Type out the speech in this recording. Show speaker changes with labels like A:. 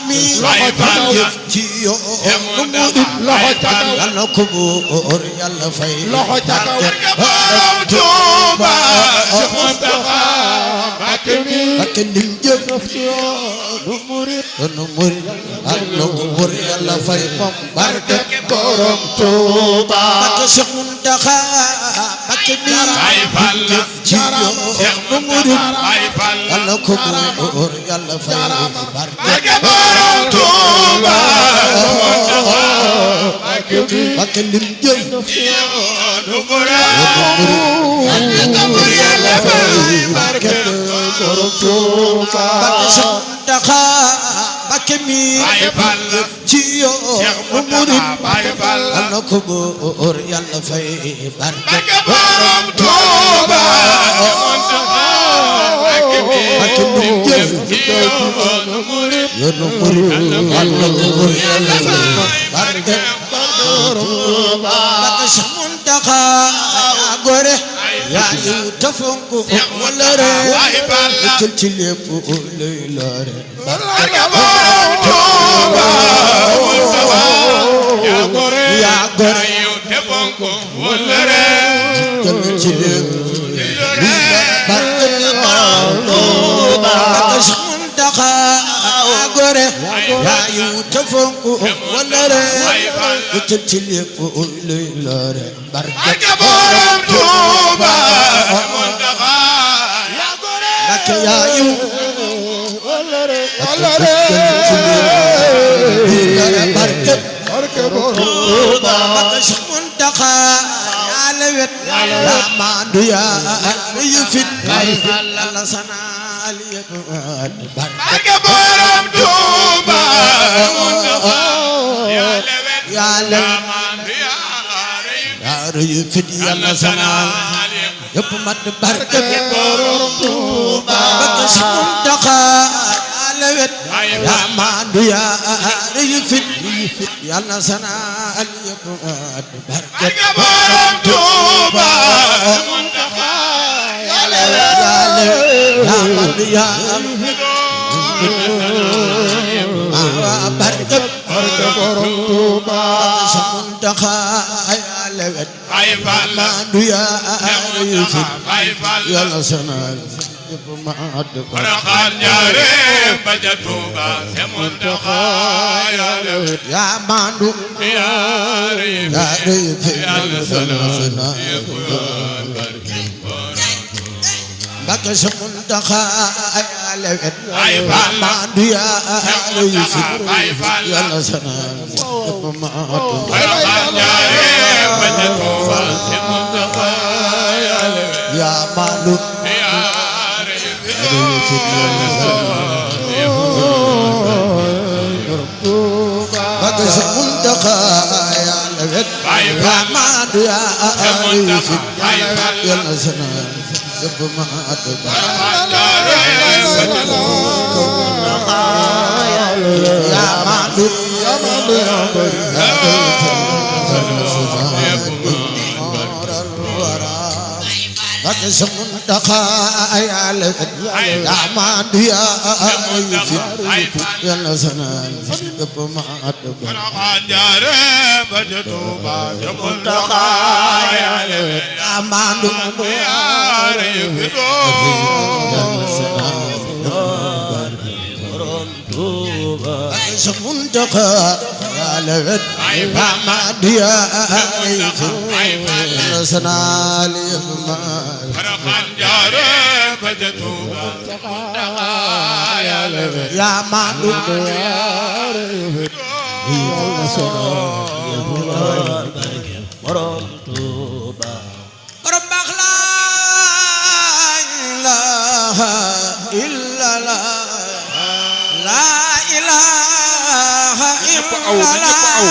A: mi jëf ci yoonu murid
B: loxo ca kaw
A: yàlla ko buur yàlla fay
B: loxo ca kaw Tuuba Cheikh Mountakha Mbacké mi
A: lim jëf
B: ci yoonu murid
A: yàlla ko buur yàlla fay moom barke
B: borom Tuuba
A: Cheikh Mountakha Mbacké mi jëf ci yoonu murid yàlla ko buur yàlla fay barke
B: borom Tuuba
A: Mbacké lim jëf
B: ci yoonu murid yàlla ko buur yàlla fay barke borom Tuuba
A: Cheikh Mountakha Mbacké mi jëf ci yoonu murid yàlla ko buur yàlla fay barke
B: borom Tuuba
A: Mbacké lim jëf
B: ci yoonu murid
A: yoonu murid yàlla ko buur yàlla fay barke
B: borom Tuuba
A: Cheikh Mountakha gore yaa yu tafonku wala re jël ci lépp lay lore
B: barke borom Tuuba yaa gore yu tafonku wala re
A: jël ci lépp barke borom Tuuba Cheikh Mountakha gore yaa yu tafonku wala re jël ci lépp lay lore barke
B: borom Tuuba Mountakha
A: Mbacké yaa yu
B: wala re
A: barke
B: borom Tuuba
A: Cheikh Mountakha yaa lewet yaa maandu yaa yu fit Yàlla sanal yépp
B: barke borom Tuuba
A: yaa lewet yaa yu fit Yàlla sanal yépp mat barke
B: borom Tuuba
A: Cheikh Mountakha yaa lewet yaa maandu yaa yu fit Yàlla sanal yépp mat barke
B: borom Tuuba Mountakha yaa lewet
A: yaa maandu yaa barke
B: borom Tuuba
A: Cheikh Mountakha yaa lewet
B: Baay Faal
A: maandu yaa yu fit
B: Baay Faal
A: Yàlla sanal yépp mat
B: Porokhane Njaaréem ba ca Tuuba Cheikh Mountakha yaa lewet
A: yaa maandu
B: yaa
A: yu fit
B: Yàlla sanal yépp
A: Mbacké Cheikh Mountakha yaa lewet
B: Baay Faal
A: maandu yaa yu fit
B: Baay Faal
A: Yàlla sanal yépp mat
B: Porokhane Njaaréem ba ca Tuuba Cheikh Mountakha yaa lewet
A: yaa maandu yu fit Yàlla sanal Mbacké Cheikh Mountakha yaa lewet yaa maandu yu fit Yàlla sanal yépp mat yaa maandu Mbacké Cheikh Mountakha yaa lewet yaa maandu yu fit Yàlla sanal yépp mat
B: Porokhane Njaaréem ba ca Tuuba Cheikh Mountakha yaa lewet
A: yaa maandu Cheikh Mountakha yaa lewet yaa maandu yu fit Yàlla sanal yépp mat
B: Porokhane Njaaréem ba ca Tuuba yaa lewet
A: yaa maandu borom baax laa ilaaha illallah laa ilaaha illallah